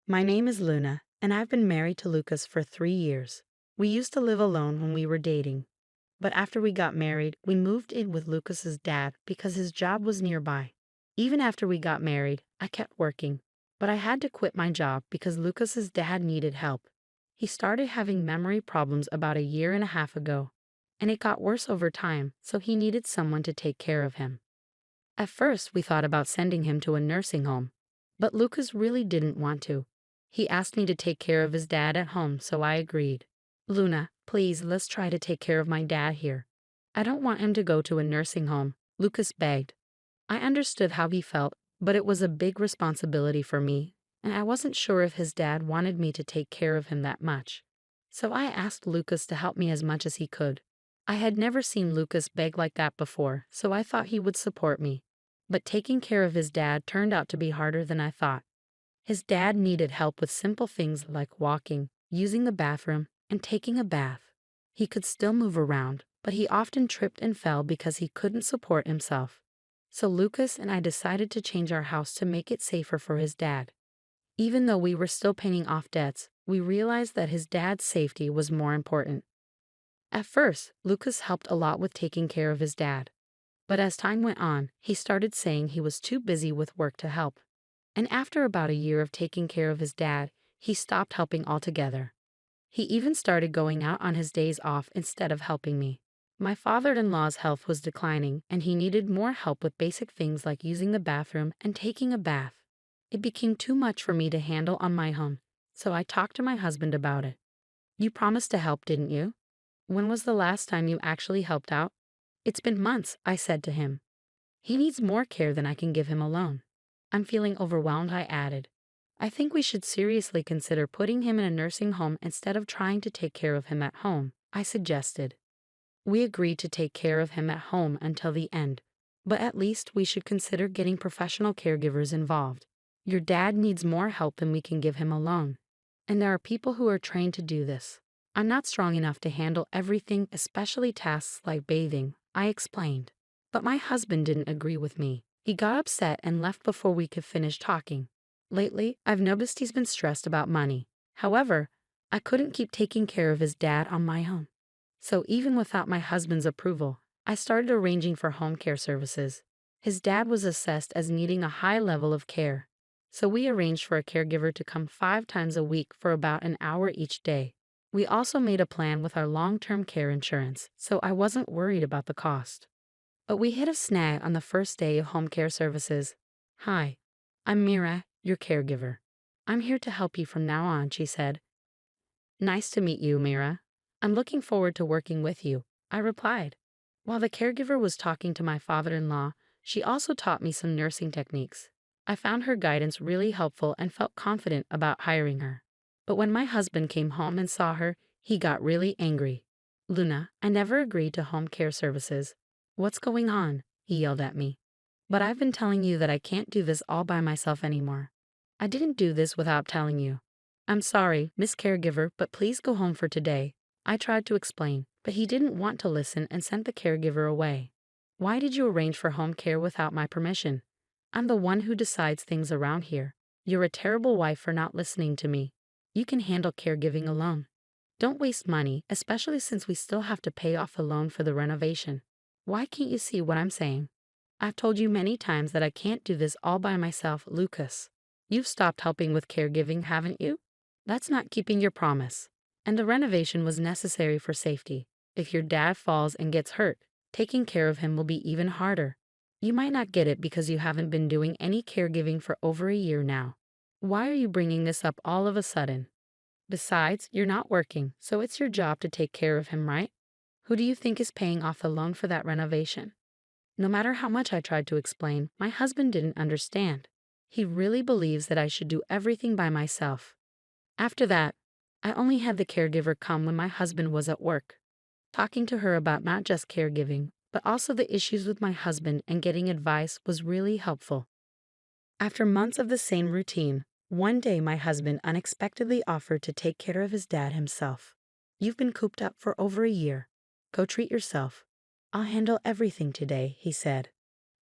My name is Luna, and I've been married to Lucas for 3 years. We used to live alone when we were dating, but after we got married, we moved in with Lucas's dad because his job was nearby. Even after we got married, I kept working, but I had to quit my job because Lucas's dad needed help. He started having memory problems about a year and a half ago, and it got worse over time, so he needed someone to take care of him. At first, we thought about sending him to a nursing home, but Lucas really didn't want to. He asked me to take care of his dad at home, so I agreed. Luna, please, let's try to take care of my dad here. I don't want him to go to a nursing home, Lucas begged. I understood how he felt, but it was a big responsibility for me, and I wasn't sure if his dad wanted me to take care of him that much. So I asked Lucas to help me as much as he could. I had never seen Lucas beg like that before, so I thought he would support me. But taking care of his dad turned out to be harder than I thought. His dad needed help with simple things like walking, using the bathroom, and taking a bath. He could still move around, but he often tripped and fell because he couldn't support himself. So Lucas and I decided to change our house to make it safer for his dad. Even though we were still paying off debts, we realized that his dad's safety was more important. At first, Lucas helped a lot with taking care of his dad. But as time went on, he started saying he was too busy with work to help. And after about a year of taking care of his dad, he stopped helping altogether. He even started going out on his days off instead of helping me. My father-in-law's health was declining, and he needed more help with basic things like using the bathroom and taking a bath. It became too much for me to handle on my own, so I talked to my husband about it. You promised to help, didn't you? When was the last time you actually helped out? It's been months, I said to him. He needs more care than I can give him alone. I'm feeling overwhelmed, I added. I think we should seriously consider putting him in a nursing home instead of trying to take care of him at home, I suggested. We agreed to take care of him at home until the end, but at least we should consider getting professional caregivers involved. Your dad needs more help than we can give him alone, and there are people who are trained to do this. I'm not strong enough to handle everything, especially tasks like bathing, I explained. But my husband didn't agree with me. He got upset and left before we could finish talking. Lately, I've noticed he's been stressed about money. However, I couldn't keep taking care of his dad on my own. So even without my husband's approval, I started arranging for home care services. His dad was assessed as needing a high level of care. So we arranged for a caregiver to come 5 times a week for about an hour each day. We also made a plan with our long-term care insurance, so I wasn't worried about the cost. But we hit a snag on the first day of home care services. Hi, I'm Mira, your caregiver. I'm here to help you from now on, she said. Nice to meet you, Mira. I'm looking forward to working with you, I replied. While the caregiver was talking to my father-in-law, she also taught me some nursing techniques. I found her guidance really helpful and felt confident about hiring her. But when my husband came home and saw her, he got really angry. Luna, I never agreed to home care services. What's going on? He yelled at me. But I've been telling you that I can't do this all by myself anymore. I didn't do this without telling you. I'm sorry, Miss Caregiver, but please go home for today. I tried to explain, but he didn't want to listen and sent the caregiver away. Why did you arrange for home care without my permission? I'm the one who decides things around here. You're a terrible wife for not listening to me. You can handle caregiving alone. Don't waste money, especially since we still have to pay off the loan for the renovation. Why can't you see what I'm saying? I've told you many times that I can't do this all by myself, Lucas. You've stopped helping with caregiving, haven't you? That's not keeping your promise. And the renovation was necessary for safety. If your dad falls and gets hurt, taking care of him will be even harder. You might not get it because you haven't been doing any caregiving for over a year now. Why are you bringing this up all of a sudden? Besides, you're not working, so it's your job to take care of him, right? Who do you think is paying off the loan for that renovation? No matter how much I tried to explain, my husband didn't understand. He really believes that I should do everything by myself. After that, I only had the caregiver come when my husband was at work. Talking to her about not just caregiving, but also the issues with my husband and getting advice was really helpful. After months of the same routine, one day my husband unexpectedly offered to take care of his dad himself. You've been cooped up for over a year. Go treat yourself. I'll handle everything today, he said.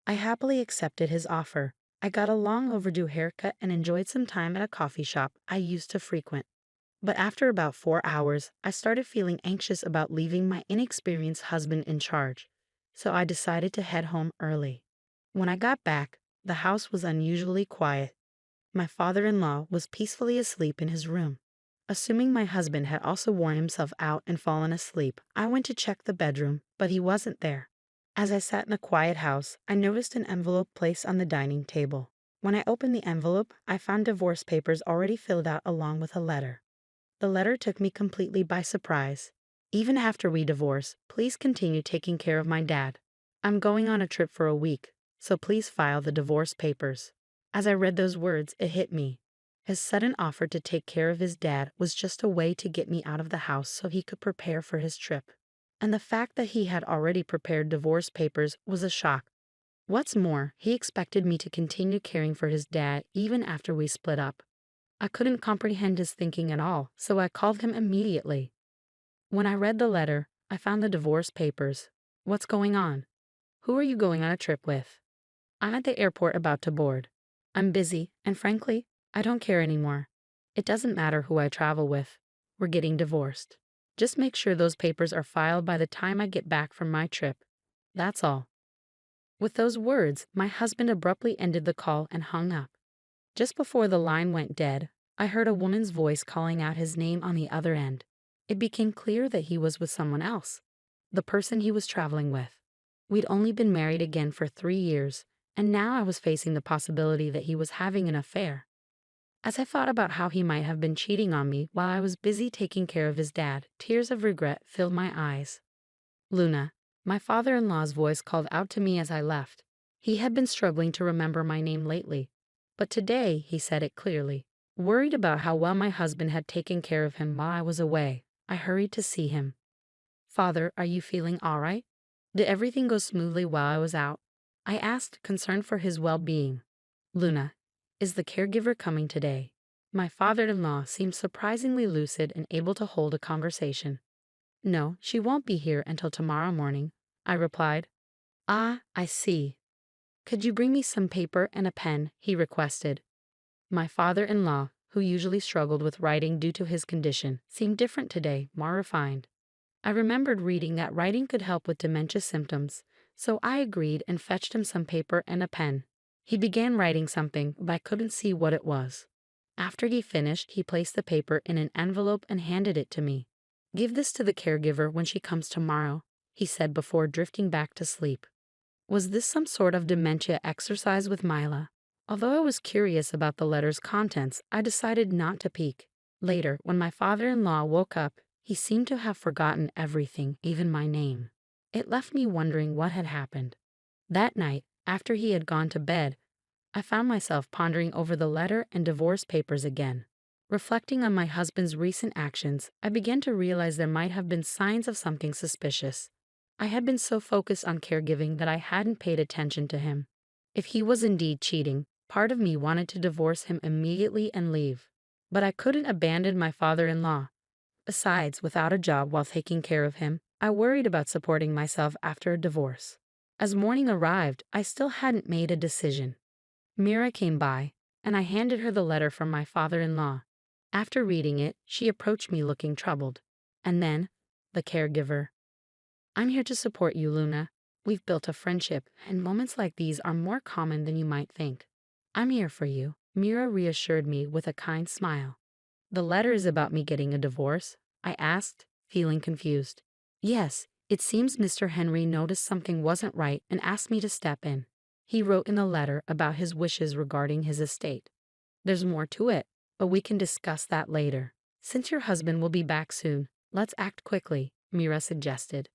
I happily accepted his offer, I got a long overdue haircut and enjoyed some time at a coffee shop I used to frequent. But after about 4 hours, I started feeling anxious about leaving my inexperienced husband in charge, so I decided to head home early. When I got back, the house was unusually quiet. My father-in-law was peacefully asleep in his room. Assuming my husband had also worn himself out and fallen asleep, I went to check the bedroom, but he wasn't there. As I sat in a quiet house, I noticed an envelope placed on the dining table. When I opened the envelope, I found divorce papers already filled out along with a letter. The letter took me completely by surprise. Even after we divorce, please continue taking care of my dad. I'm going on a trip for a week, so please file the divorce papers. As I read those words, it hit me. His sudden offer to take care of his dad was just a way to get me out of the house so he could prepare for his trip. And the fact that he had already prepared divorce papers was a shock. What's more, he expected me to continue caring for his dad even after we split up. I couldn't comprehend his thinking at all, so I called him immediately. When I read the letter, I found the divorce papers. What's going on? Who are you going on a trip with? I'm at the airport about to board. I'm busy, and frankly, I don't care anymore. It doesn't matter who I travel with. We're getting divorced. Just make sure those papers are filed by the time I get back from my trip. That's all. With those words, my husband abruptly ended the call and hung up. Just before the line went dead, I heard a woman's voice calling out his name on the other end. It became clear that he was with someone else, the person he was traveling with. We'd only been married again for 3 years, and now I was facing the possibility that he was having an affair. As I thought about how he might have been cheating on me while I was busy taking care of his dad, tears of regret filled my eyes. Luna, my father-in-law's voice called out to me as I left. He had been struggling to remember my name lately, but today he said it clearly. Worried about how well my husband had taken care of him while I was away, I hurried to see him. Father, are you feeling all right? Did everything go smoothly while I was out? I asked, concerned for his well-being. Luna, is the caregiver coming today? My father-in-law seemed surprisingly lucid and able to hold a conversation. No, she won't be here until tomorrow morning, I replied. Ah, I see. Could you bring me some paper and a pen? He requested. My father-in-law, who usually struggled with writing due to his condition, seemed different today, more refined. I remembered reading that writing could help with dementia symptoms, so I agreed and fetched him some paper and a pen. He began writing something, but I couldn't see what it was. After he finished, he placed the paper in an envelope and handed it to me. Give this to the caregiver when she comes tomorrow, he said before drifting back to sleep. Was this some sort of dementia exercise with Mila? Although I was curious about the letter's contents, I decided not to peek. Later, when my father-in-law woke up, he seemed to have forgotten everything, even my name. It left me wondering what had happened. That night, after he had gone to bed, I found myself pondering over the letter and divorce papers again. Reflecting on my husband's recent actions, I began to realize there might have been signs of something suspicious. I had been so focused on caregiving that I hadn't paid attention to him. If he was indeed cheating, part of me wanted to divorce him immediately and leave. But I couldn't abandon my father-in-law. Besides, without a job while taking care of him, I worried about supporting myself after a divorce. As morning arrived, I still hadn't made a decision. Mira came by, and I handed her the letter from my father-in-law. After reading it, she approached me looking troubled. And then, the caregiver. I'm here to support you, Luna. We've built a friendship, and moments like these are more common than you might think. I'm here for you, Mira reassured me with a kind smile. The letter is about me getting a divorce? I asked, feeling confused. Yes, it seems Mr. Henry noticed something wasn't right and asked me to step in. He wrote in the letter about his wishes regarding his estate. There's more to it, but we can discuss that later. Since your husband will be back soon, let's act quickly, Mira suggested.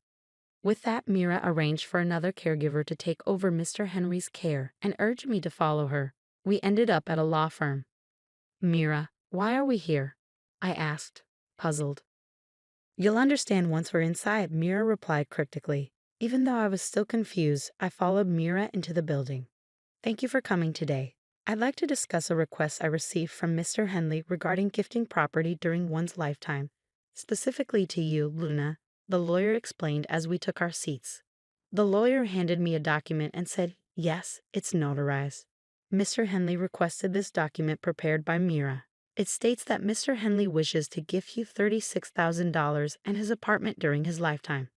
With that, Mira arranged for another caregiver to take over Mr. Henry's care and urged me to follow her. We ended up at a law firm. Mira, why are we here? I asked, puzzled. You'll understand once we're inside, Mira replied cryptically. Even though I was still confused, I followed Mira into the building. Thank you for coming today. I'd like to discuss a request I received from Mr. Henley regarding gifting property during one's lifetime. Specifically to you, Luna, the lawyer explained as we took our seats. The lawyer handed me a document and said, yes, it's notarized. Mr. Henley requested this document prepared by Mira. It states that Mr. Henley wishes to gift you $36,000 and his apartment during his lifetime.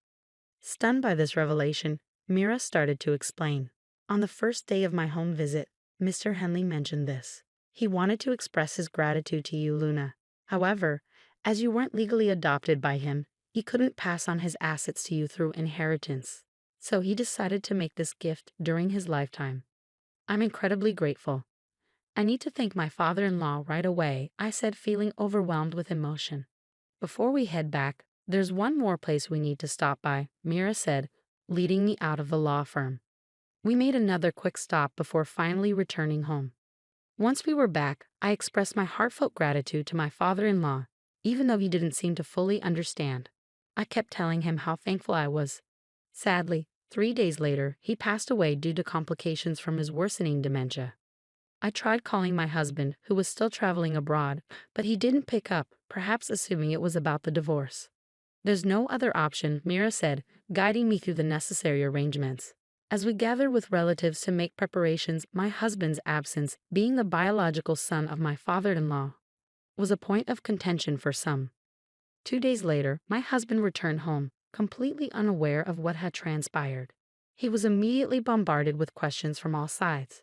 Stunned by this revelation, Mira started to explain. On the first day of my home visit, Mr. Henley mentioned this. He wanted to express his gratitude to you, Luna. However, as you weren't legally adopted by him, he couldn't pass on his assets to you through inheritance. So he decided to make this gift during his lifetime. I'm incredibly grateful. I need to thank my father-in-law right away, I said, feeling overwhelmed with emotion. Before we head back, there's one more place we need to stop by, Mira said, leading me out of the law firm. We made another quick stop before finally returning home. Once we were back, I expressed my heartfelt gratitude to my father-in-law, even though he didn't seem to fully understand. I kept telling him how thankful I was. Sadly, 3 days later, he passed away due to complications from his worsening dementia. I tried calling my husband, who was still traveling abroad, but he didn't pick up, perhaps assuming it was about the divorce. There's no other option, Mira said, guiding me through the necessary arrangements. As we gathered with relatives to make preparations, my husband's absence, being the biological son of my father-in-law, was a point of contention for some. 2 days later, my husband returned home, completely unaware of what had transpired. He was immediately bombarded with questions from all sides.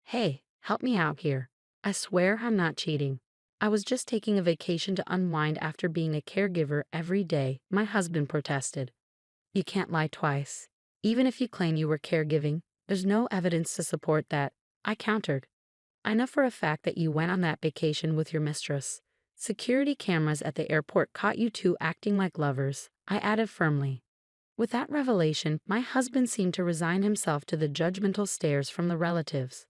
Hey, help me out here. I swear I'm not cheating. I was just taking a vacation to unwind after being a caregiver every day, my husband protested. You can't lie twice. Even if you claim you were caregiving, there's no evidence to support that, I countered. I know for a fact that you went on that vacation with your mistress. Security cameras at the airport caught you two acting like lovers, I added firmly. With that revelation, my husband seemed to resign himself to the judgmental stares from the relatives.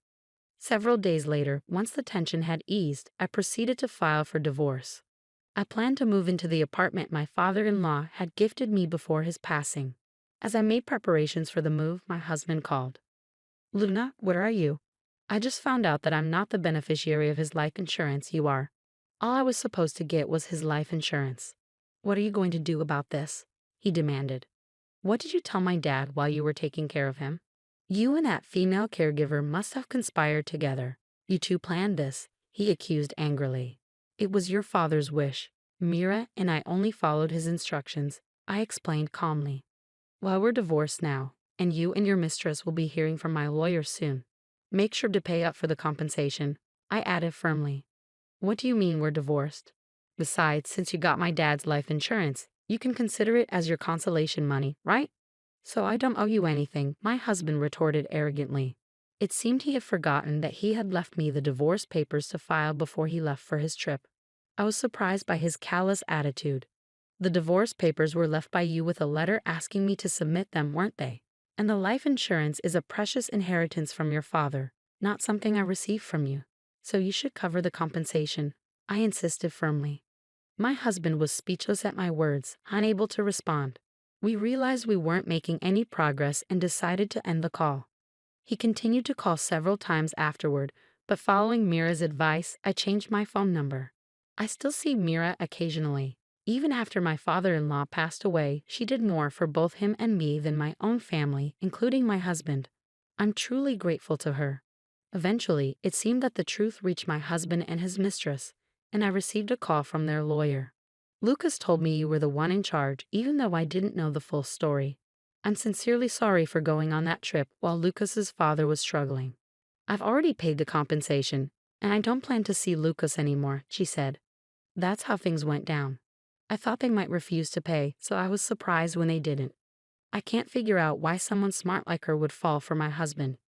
Several days later, once the tension had eased, I proceeded to file for divorce. I planned to move into the apartment my father-in-law had gifted me before his passing. As I made preparations for the move, my husband called. Luna, where are you? I just found out that I'm not the beneficiary of his life insurance, you are. All I was supposed to get was his life insurance. What are you going to do about this? He demanded. What did you tell my dad while you were taking care of him? You and that female caregiver must have conspired together. You two planned this, he accused angrily. It was your father's wish. Mira and I only followed his instructions, I explained calmly. Well, we're divorced now, and you and your mistress will be hearing from my lawyer soon. Make sure to pay up for the compensation, I added firmly. What do you mean we're divorced? Besides, since you got my dad's life insurance, you can consider it as your consolation money, right? So I don't owe you anything, my husband retorted arrogantly. It seemed he had forgotten that he had left me the divorce papers to file before he left for his trip. I was surprised by his callous attitude. The divorce papers were left by you with a letter asking me to submit them, weren't they? And the life insurance is a precious inheritance from your father, not something I received from you. So you should cover the compensation, I insisted firmly. My husband was speechless at my words, unable to respond. We realized we weren't making any progress and decided to end the call. He continued to call several times afterward, but following Mira's advice, I changed my phone number. I still see Mira occasionally. Even after my father-in-law passed away, she did more for both him and me than my own family, including my husband. I'm truly grateful to her. Eventually, it seemed that the truth reached my husband and his mistress, and I received a call from their lawyer. Lucas told me you were the one in charge, even though I didn't know the full story. I'm sincerely sorry for going on that trip while Lucas's father was struggling. I've already paid the compensation, and I don't plan to see Lucas anymore, she said. That's how things went down. I thought they might refuse to pay, so I was surprised when they didn't. I can't figure out why someone smart like her would fall for my husband.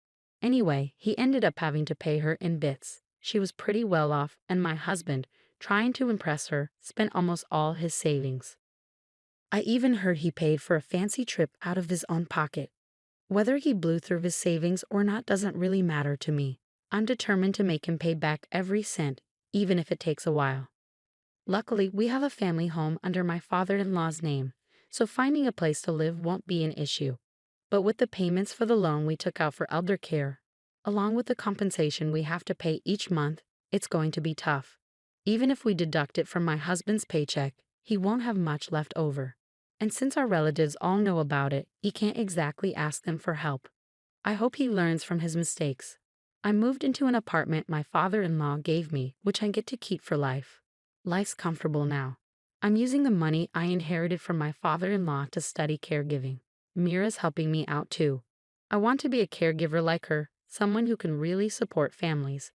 Anyway, he ended up having to pay her in bits. She was pretty well off, and my husband, trying to impress her, spent almost all his savings. I even heard he paid for a fancy trip out of his own pocket. Whether he blew through his savings or not doesn't really matter to me. I'm determined to make him pay back every cent, even if it takes a while. Luckily, we have a family home under my father-in-law's name, so finding a place to live won't be an issue. But with the payments for the loan we took out for elder care, along with the compensation we have to pay each month, it's going to be tough. Even if we deduct it from my husband's paycheck, he won't have much left over. And since our relatives all know about it, he can't exactly ask them for help. I hope he learns from his mistakes. I moved into an apartment my father-in-law gave me, which I get to keep for life. Life's comfortable now. I'm using the money I inherited from my father-in-law to study caregiving. Mira's helping me out too. I want to be a caregiver like her, someone who can really support families.